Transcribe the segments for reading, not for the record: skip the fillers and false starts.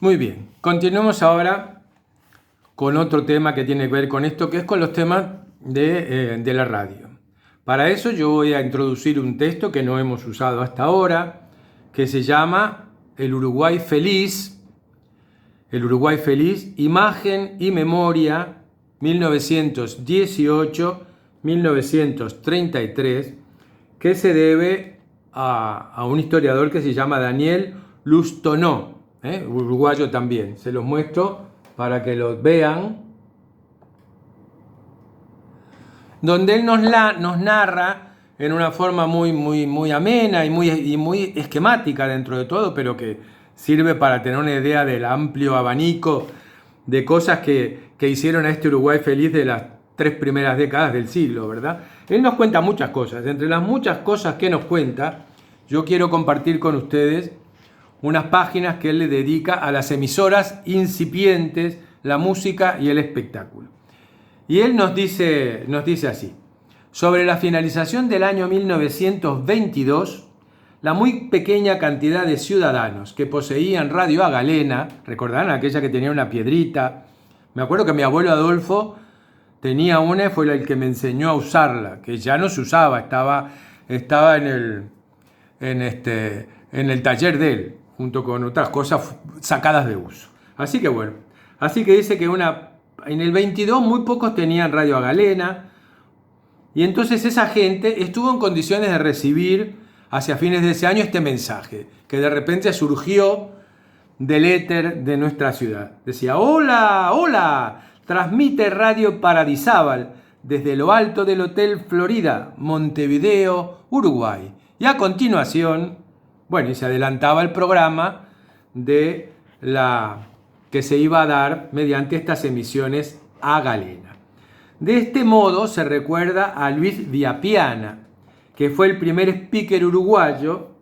Muy bien, continuemos ahora con otro tema que tiene que ver con esto, que es con los temas de la radio. Para eso yo voy a introducir un texto que no hemos usado hasta ahora, que se llama El Uruguay Feliz, Imagen y Memoria, 1918-1933, que se debe a un historiador que se llama Daniel Lustó, uruguayo también. Se los muestro para que los vean. Donde él nos narra en una forma muy amena y muy esquemática dentro de todo, pero que sirve para tener una idea del amplio abanico de cosas que hicieron a este Uruguay feliz de las 3 primeras décadas del siglo, ¿verdad? Él nos cuenta muchas cosas. Entre las muchas cosas que nos cuenta, yo quiero compartir con ustedes unas páginas que él le dedica a las emisoras incipientes, la música y el espectáculo. Y él nos dice así: sobre la finalización del año 1922, la muy pequeña cantidad de ciudadanos que poseían radio a galena, recordarán aquella que tenía una piedrita. Me acuerdo que mi abuelo Adolfo tenía una y fue el que me enseñó a usarla, que ya no se usaba, estaba en el taller de él, junto con otras cosas sacadas de uso. Así que bueno, así que dice que en el 22 muy pocos tenían radio a galena, y entonces esa gente estuvo en condiciones de recibir hacia fines de ese año este mensaje, que de repente surgió del éter de nuestra ciudad. Decía: hola, hola, transmite Radio Paradisábal desde lo alto del Hotel Florida, Montevideo, Uruguay. Y a continuación, bueno, y se adelantaba el programa de que se iba a dar mediante estas emisiones a galena. De este modo se recuerda a Luis Viapiana, que fue el primer speaker uruguayo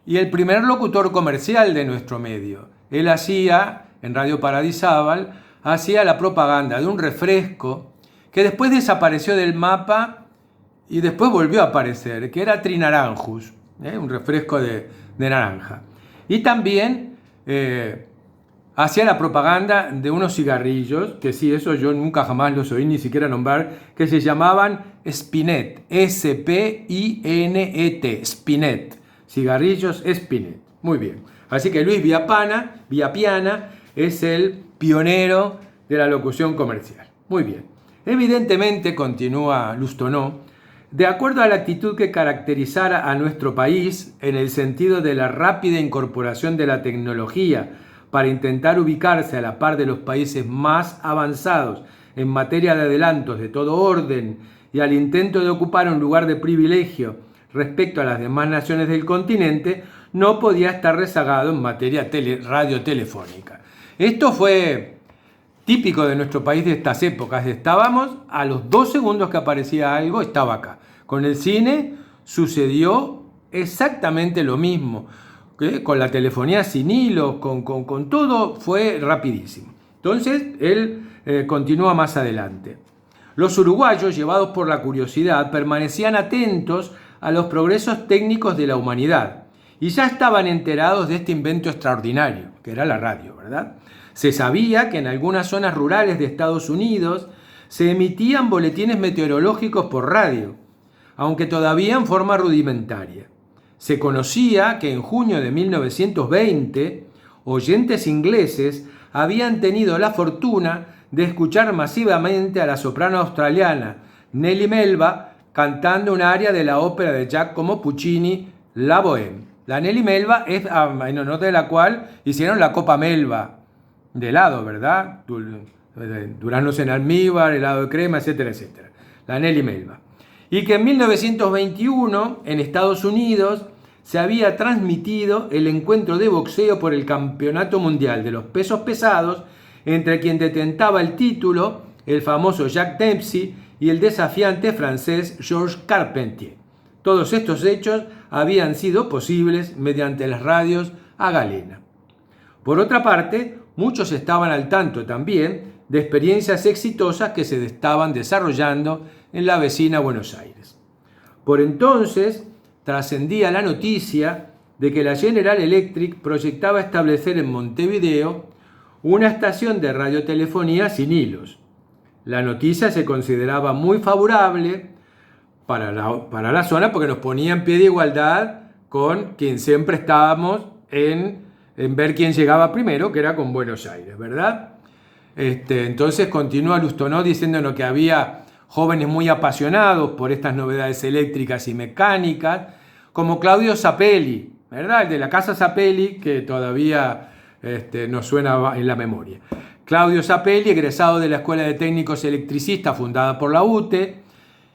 y el primer locutor comercial de nuestro medio. Él hacía, en Radio Paradisábal, hacía la propaganda de un refresco que después desapareció del mapa y después volvió a aparecer, que era Trinaranjus, un refresco de naranja. Y también hacía la propaganda de unos cigarrillos, que sí, eso yo nunca jamás los oí ni siquiera nombrar, que se llamaban Spinet, S-P-I-N-E-T, Spinet, cigarrillos Spinet. Muy bien. Así que Luis Viapiana es el pionero de la locución comercial. Muy bien. Evidentemente, continúa Lustó, de acuerdo a la actitud que caracterizara a nuestro país en el sentido de la rápida incorporación de la tecnología para intentar ubicarse a la par de los países más avanzados en materia de adelantos de todo orden y al intento de ocupar un lugar de privilegio respecto a las demás naciones del continente, no podía estar rezagado en materia radiotelefónica. Esto fue típico de nuestro país de estas épocas. Estábamos a los 2 segundos que aparecía algo, estaba acá. Con el cine sucedió exactamente lo mismo. Con la telefonía sin hilo, con todo fue rapidísimo. Entonces él continúa más adelante. Los uruguayos, llevados por la curiosidad, permanecían atentos a los progresos técnicos de la humanidad y ya estaban enterados de este invento extraordinario, que era la radio, ¿verdad? Se sabía que en algunas zonas rurales de Estados Unidos se emitían boletines meteorológicos por radio, aunque todavía en forma rudimentaria. Se conocía que en junio de 1920, oyentes ingleses habían tenido la fortuna de escuchar masivamente a la soprano australiana Nellie Melba cantando un aria de la ópera de Giacomo Puccini, La Bohème. La Nellie Melba es en honor de la cual hicieron la Copa Melba de helado, ¿verdad? Duranos en almíbar, helado de crema, etcétera, etcétera. La Nellie Melba. Y que en 1921, en Estados Unidos, se había transmitido el encuentro de boxeo por el Campeonato Mundial de los Pesos Pesados entre quien detentaba el título, el famoso Jack Dempsey, y el desafiante francés Georges Carpentier. Todos estos hechos habían sido posibles mediante las radios a galena. Por otra parte, muchos estaban al tanto también de experiencias exitosas que se estaban desarrollando en la vecina Buenos Aires. Por entonces, trascendía la noticia de que la General Electric proyectaba establecer en Montevideo una estación de radiotelefonía sin hilos. La noticia se consideraba muy favorable para la zona porque nos ponía en pie de igualdad con quien siempre estábamos en ver quién llegaba primero, que era con Buenos Aires, ¿verdad? Entonces continúa Lustó diciéndonos que había jóvenes muy apasionados por estas novedades eléctricas y mecánicas, como Claudio Zapelli, ¿verdad? El de la casa Zapelli, que todavía nos suena en la memoria. Claudio Zapelli, egresado de la Escuela de Técnicos Electricistas fundada por la UTE,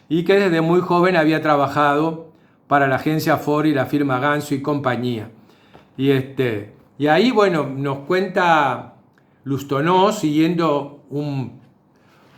y que desde muy joven había trabajado para la agencia Ford y la firma Ganso y compañía. Y ahí, bueno, nos cuenta Lustó, siguiendo un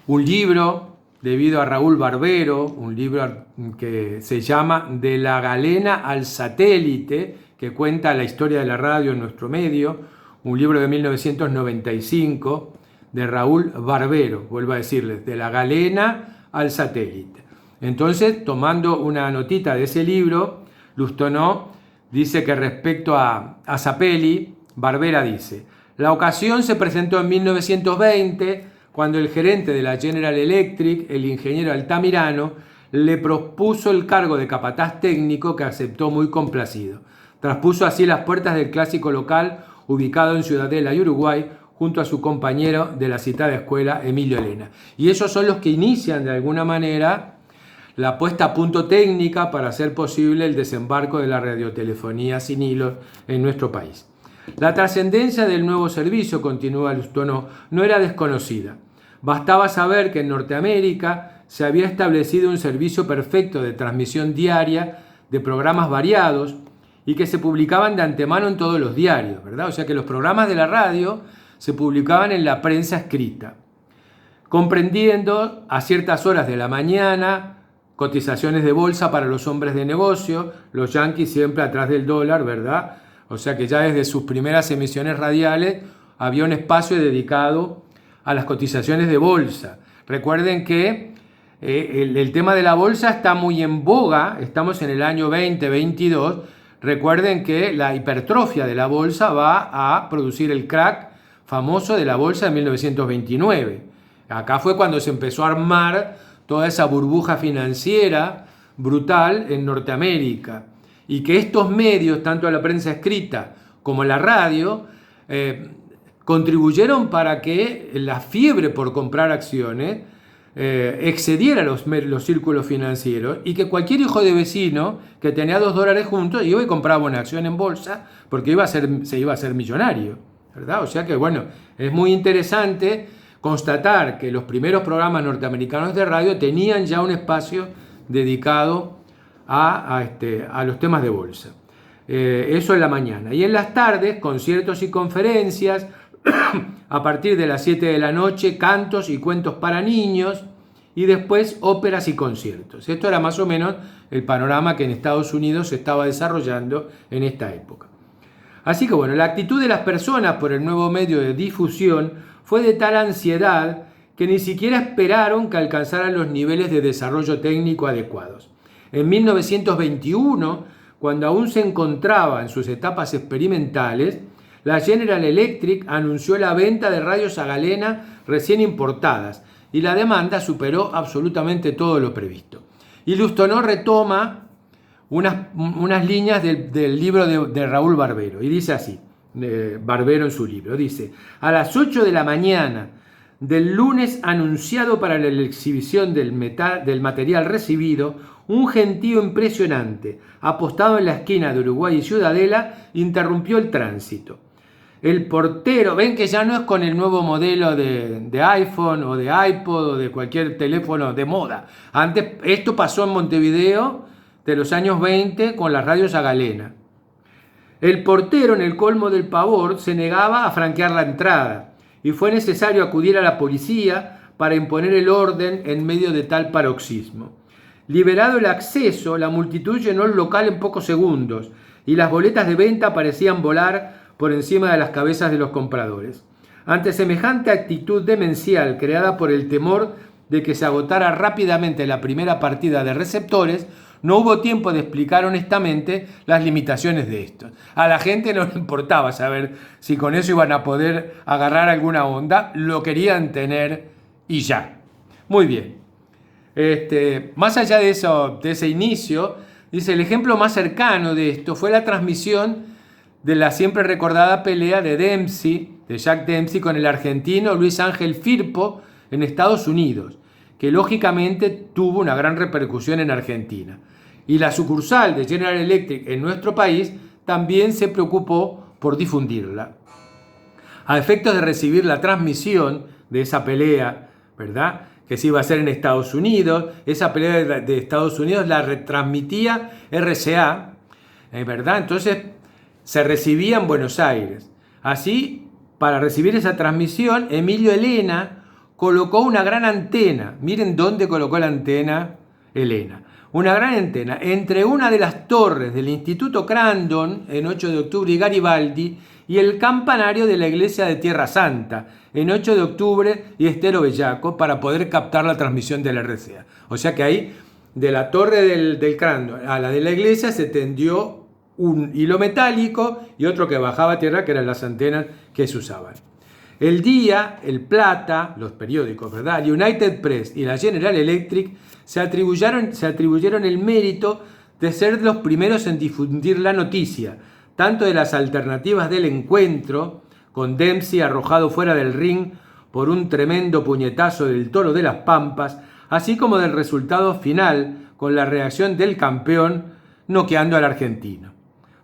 libro debido a Raúl Barbero, un libro que se llama De la galena al satélite, que cuenta la historia de la radio en nuestro medio, un libro de 1995 de Raúl Barbero, vuelvo a decirles, De la galena al satélite. Entonces, tomando una notita de ese libro, Lustó dice que respecto a Zapelli, Barbera dice: la ocasión se presentó en 1920, cuando el gerente de la General Electric, el ingeniero Altamirano, le propuso el cargo de capataz técnico, que aceptó muy complacido. Traspuso así las puertas del clásico local ubicado en Ciudadela y Uruguay, junto a su compañero de la citada escuela, Emilio Elena. Y ellos son los que inician de alguna manera la puesta a punto técnica para hacer posible el desembarco de la radiotelefonía sin hilos en nuestro país. La trascendencia del nuevo servicio, continúa Lustó, no era desconocida. Bastaba saber que en Norteamérica se había establecido un servicio perfecto de transmisión diaria de programas variados y que se publicaban de antemano en todos los diarios, ¿verdad? O sea que los programas de la radio se publicaban en la prensa escrita, comprendiendo a ciertas horas de la mañana cotizaciones de bolsa para los hombres de negocio, los yanquis siempre atrás del dólar, ¿verdad? O sea que ya desde sus primeras emisiones radiales había un espacio dedicado a las cotizaciones de bolsa. Recuerden que el tema de la bolsa está muy en boga, estamos en el año 2022. Recuerden que la hipertrofia de la bolsa va a producir el crack famoso de la bolsa de 1929. Acá fue cuando se empezó a armar toda esa burbuja financiera brutal en Norteamérica. Y que estos medios, tanto la prensa escrita como la radio, contribuyeron para que la fiebre por comprar acciones excediera los círculos financieros, y que cualquier hijo de vecino que tenía $2 juntos iba y compraba una acción en bolsa porque se iba a ser millonario, ¿verdad? O sea que, bueno, es muy interesante constatar que los primeros programas norteamericanos de radio tenían ya un espacio dedicado a los temas de bolsa. Eso en la mañana. Y en las tardes, conciertos y conferencias, a partir de las 7 de la noche, cantos y cuentos para niños, y después óperas y conciertos. Esto era más o menos el panorama que en Estados Unidos se estaba desarrollando en esta época. Así que bueno, la actitud de las personas por el nuevo medio de difusión fue de tal ansiedad que ni siquiera esperaron que alcanzaran los niveles de desarrollo técnico adecuados. En 1921, cuando aún se encontraba en sus etapas experimentales, la General Electric anunció la venta de radios a galena recién importadas, y la demanda superó absolutamente todo lo previsto. Y Lustó retoma unas líneas del libro de Raúl Barbero, y dice así, Barbero en su libro, dice: a las 8 de la mañana del lunes anunciado para la exhibición del material recibido, un gentío impresionante, apostado en la esquina de Uruguay y Ciudadela, interrumpió el tránsito. El portero, ven que ya no es con el nuevo modelo de iPhone o de iPod o de cualquier teléfono de moda. Antes, esto pasó en Montevideo de los años 20 con las radios a galena. El portero, en el colmo del pavor, se negaba a franquear la entrada, y fue necesario acudir a la policía para imponer el orden en medio de tal paroxismo. Liberado el acceso, la multitud llenó el local en pocos segundos, y las boletas de venta parecían volar por encima de las cabezas de los compradores. Ante semejante actitud demencial creada por el temor de que se agotara rápidamente la primera partida de receptores, no hubo tiempo de explicar honestamente las limitaciones de esto. A la gente no le importaba saber si con eso iban a poder agarrar alguna onda, lo querían tener y ya. Muy bien. Más allá de eso, de ese inicio, dice, el ejemplo más cercano de esto fue la transmisión de la siempre recordada pelea de Jack Dempsey con el argentino Luis Ángel Firpo en Estados Unidos, que lógicamente tuvo una gran repercusión en Argentina. Y la sucursal de General Electric en nuestro país también se preocupó por difundirla. A efectos de recibir la transmisión de esa pelea, ¿verdad?, que se iba a hacer en Estados Unidos, esa pelea de Estados Unidos la retransmitía RCA, ¿verdad? Entonces se recibía en Buenos Aires. Así, para recibir esa transmisión, Emilio Elena colocó una gran antena. Miren dónde colocó la antena Elena. Una gran antena entre una de las torres del Instituto Crandon en 8 de octubre y Garibaldi y el campanario de la iglesia de Tierra Santa en 8 de octubre y Estero Bellaco para poder captar la transmisión de la RCA. O sea que ahí, de la torre del Crandon a la de la iglesia, se tendió un hilo metálico y otro que bajaba a tierra, que eran las antenas que se usaban. El Día, el Plata, los periódicos, ¿verdad?, United Press y la General Electric se atribuyeron el mérito de ser los primeros en difundir la noticia, tanto de las alternativas del encuentro, con Dempsey arrojado fuera del ring por un tremendo puñetazo del Toro de las Pampas, así como del resultado final, con la reacción del campeón noqueando al argentino.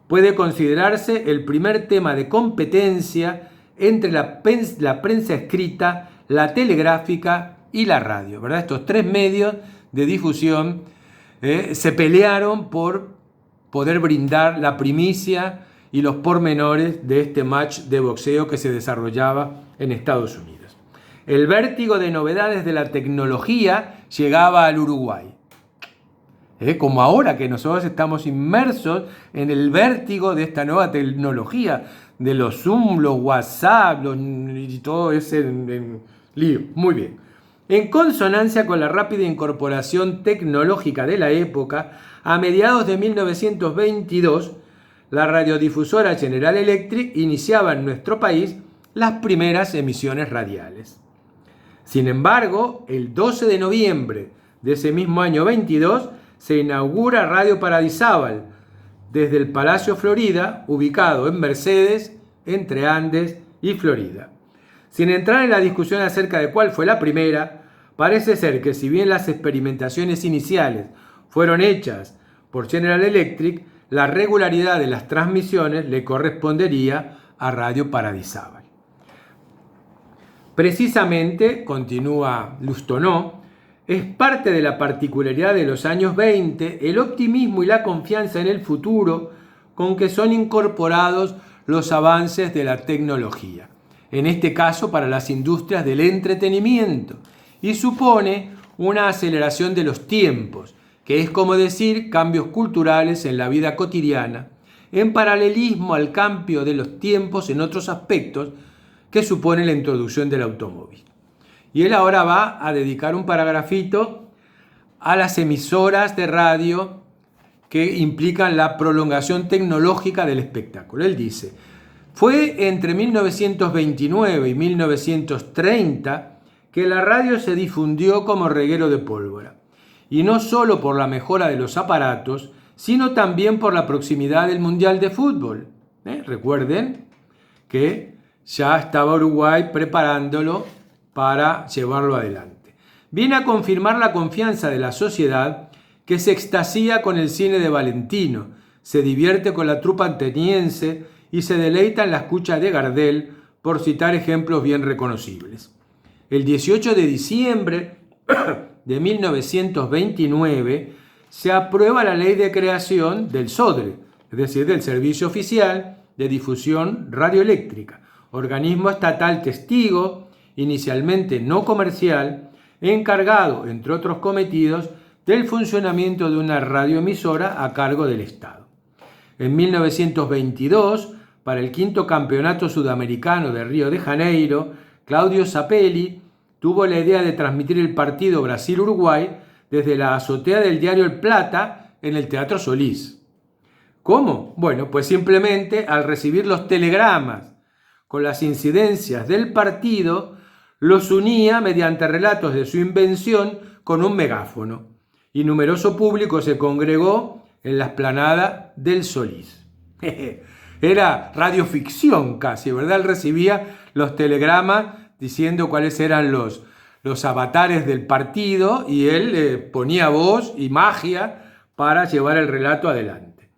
Puede considerarse el primer tema de competencia entre la prensa escrita, la telegráfica y la radio, ¿verdad? Estos tres medios de difusión se pelearon por poder brindar la primicia y los pormenores de este match de boxeo que se desarrollaba en Estados Unidos. El vértigo de novedades de la tecnología llegaba al Uruguay. Como ahora que nosotros estamos inmersos en el vértigo de esta nueva tecnología, de los Zoom, los WhatsApp, y todo ese lío. Muy bien. En consonancia con la rápida incorporación tecnológica de la época, a mediados de 1922, la radiodifusora General Electric iniciaba en nuestro país las primeras emisiones radiales. Sin embargo, el 12 de noviembre de ese mismo año 22, se inaugura Radio Paradisábal desde el Palacio Florida, ubicado en Mercedes, entre Andes y Florida. Sin entrar en la discusión acerca de cuál fue la primera, parece ser que si bien las experimentaciones iniciales fueron hechas por General Electric, la regularidad de las transmisiones le correspondería a Radio Paradisábal. Precisamente, continúa Lustonó, es parte de la particularidad de los años 20 el optimismo y la confianza en el futuro con que son incorporados los avances de la tecnología, en este caso para las industrias del entretenimiento, y supone una aceleración de los tiempos, que es como decir cambios culturales en la vida cotidiana, en paralelismo al cambio de los tiempos en otros aspectos que supone la introducción del automóvil. Y él ahora va a dedicar un paragrafito a las emisoras de radio que implican la prolongación tecnológica del espectáculo. Él dice, fue entre 1929 y 1930 que la radio se difundió como reguero de pólvora. Y no solo por la mejora de los aparatos, sino también por la proximidad del Mundial de Fútbol. Recuerden que ya estaba Uruguay preparándolo para llevarlo adelante. Viene a confirmar la confianza de la sociedad que se extasía con el cine de Valentino, se divierte con la trupa ateniense y se deleita en la escucha de Gardel, por citar ejemplos bien reconocibles. El 18 de diciembre de 1929 se aprueba la ley de creación del SODRE, es decir, del Servicio Oficial de Difusión Radioeléctrica, organismo estatal testigo, inicialmente no comercial, encargado, entre otros cometidos, del funcionamiento de una radioemisora a cargo del Estado. En 1922, para el 5º Campeonato Sudamericano de Río de Janeiro, Claudio Zapelli tuvo la idea de transmitir el partido Brasil-Uruguay desde la azotea del diario El Plata, en el Teatro Solís. ¿Cómo? Bueno, pues simplemente al recibir los telegramas con las incidencias del partido, los unía mediante relatos de su invención con un megáfono, y numeroso público se congregó en la explanada del Solís. Era radioficción casi, ¿verdad? Él recibía los telegramas diciendo cuáles eran los avatares del partido y él ponía voz y magia para llevar el relato adelante.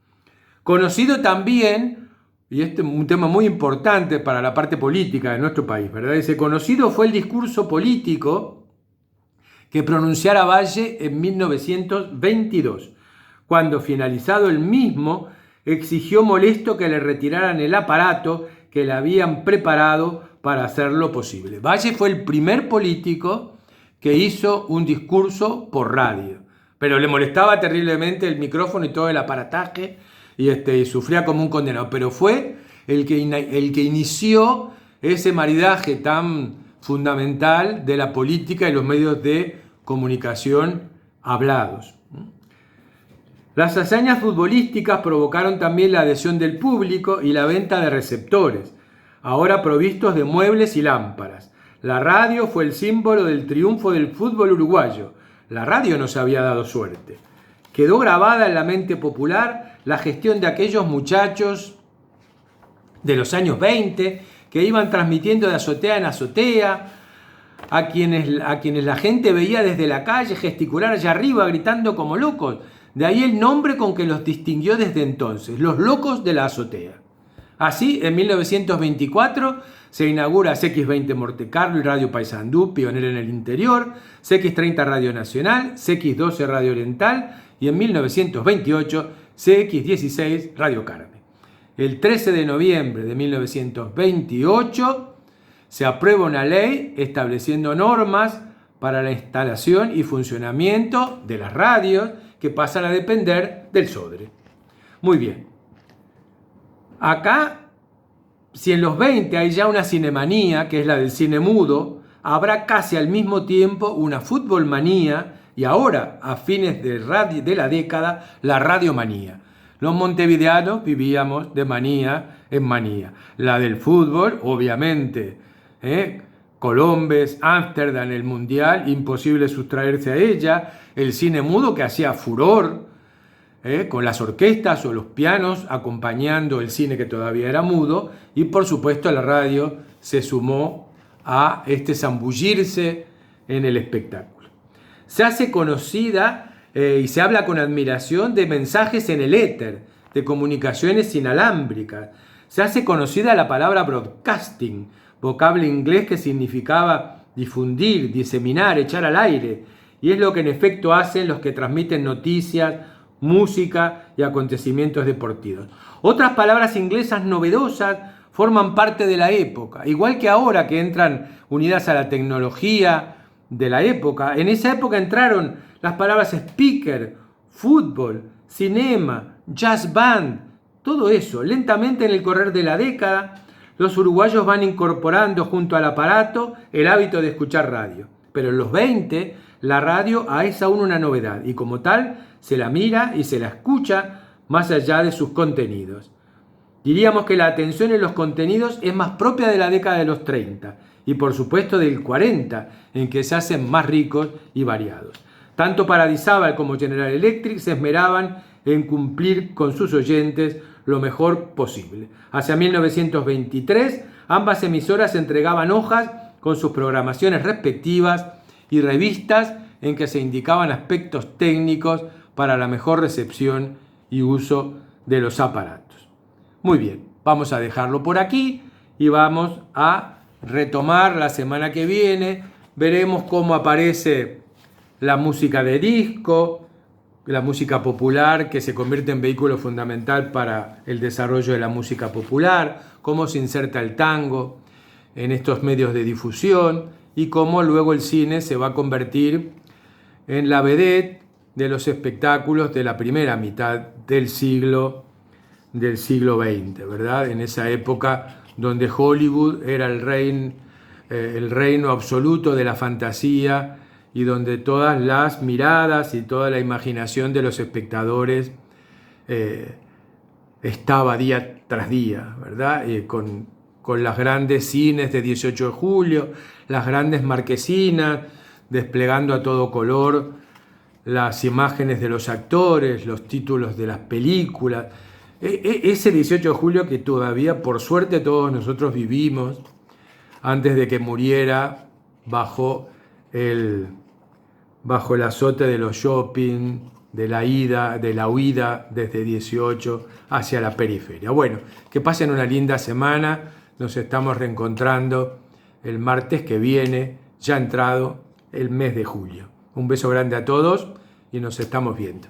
Conocido también, y este es un tema muy importante para la parte política de nuestro país, ¿verdad? Ese conocido fue el discurso político que pronunciara Valle en 1922, cuando finalizado el mismo, exigió molesto que le retiraran el aparato que le habían preparado para hacerlo posible. Valle fue el primer político que hizo un discurso por radio, pero le molestaba terriblemente el micrófono y todo el aparataje y sufría como un condenado, pero fue el que inició ese maridaje tan fundamental de la política y los medios de comunicación hablados. Las hazañas futbolísticas provocaron también la adhesión del público y la venta de receptores, ahora provistos de muebles y lámparas. La radio fue el símbolo del triunfo del fútbol uruguayo. La radio nos había dado suerte. Quedó grabada en la mente popular la gestión de aquellos muchachos de los años 20 que iban transmitiendo de azotea en azotea, a quienes la gente veía desde la calle gesticular allá arriba gritando como locos. De ahí el nombre con que los distinguió desde entonces, los locos de la azotea. Así, en 1924 se inaugura CX20 Montecarlo y Radio Paysandú, pionera en el interior, CX30 Radio Nacional, CX12 Radio Oriental y en 1928 CX16 Radio Carmen. El 13 de noviembre de 1928 se aprueba una ley estableciendo normas para la instalación y funcionamiento de las radios que pasan a depender del SODRE. Muy bien. Acá, si en los 20 hay ya una cinemanía, que es la del cine mudo, habrá casi al mismo tiempo una futbolmanía y ahora, a fines de la década, la radiomanía. Los montevideanos vivíamos de manía en manía. La del fútbol, obviamente, Colombes, Ámsterdam, el Mundial, imposible sustraerse a ella. El cine mudo que hacía furor, con las orquestas o los pianos acompañando el cine que todavía era mudo. Y por supuesto la radio se sumó a zambullirse en el espectáculo. Se hace conocida y se habla con admiración de mensajes en el éter, de comunicaciones inalámbricas. Se hace conocida la palabra broadcasting, vocablo inglés que significaba difundir, diseminar, echar al aire, y es lo que en efecto hacen los que transmiten noticias, música y acontecimientos deportivos. Otras palabras inglesas novedosas forman parte de la época, igual que ahora que entran unidas a la tecnología de la época. En esa época entraron las palabras speaker, fútbol, cinema, jazz band, todo eso. Lentamente en el correr de la década, los uruguayos van incorporando junto al aparato el hábito de escuchar radio. Pero en los 20, la radio es aún una novedad y como tal se la mira y se la escucha más allá de sus contenidos. Diríamos que la atención en los contenidos es más propia de la década de los 30 y por supuesto del 40, en que se hacen más ricos y variados. Tanto Paradisábal como General Electric se esmeraban en cumplir con sus oyentes lo mejor posible. Hacia 1923, ambas emisoras entregaban hojas con sus programaciones respectivas y revistas en que se indicaban aspectos técnicos para la mejor recepción y uso de los aparatos. Muy bien, vamos a dejarlo por aquí y vamos a retomar la semana que viene. Veremos cómo aparece la música de disco, la música popular que se convierte en vehículo fundamental para el desarrollo de la música popular, cómo se inserta el tango en estos medios de difusión y cómo luego el cine se va a convertir en la vedette de los espectáculos de la primera mitad del siglo XX, ¿verdad? En esa época donde Hollywood era el reino absoluto de la fantasía y donde todas las miradas y toda la imaginación de los espectadores estaba día tras día, ¿verdad? Con las grandes cines de 18 de julio, las grandes marquesinas, desplegando a todo color las imágenes de los actores, los títulos de las películas. Ese 18 de julio que todavía, por suerte, todos nosotros vivimos antes de que muriera bajo el azote de los shopping, de la huida desde 18 hacia la periferia. Bueno, que pasen una linda semana. Nos estamos reencontrando el martes que viene, ya entrado el mes de julio. Un beso grande a todos y nos estamos viendo.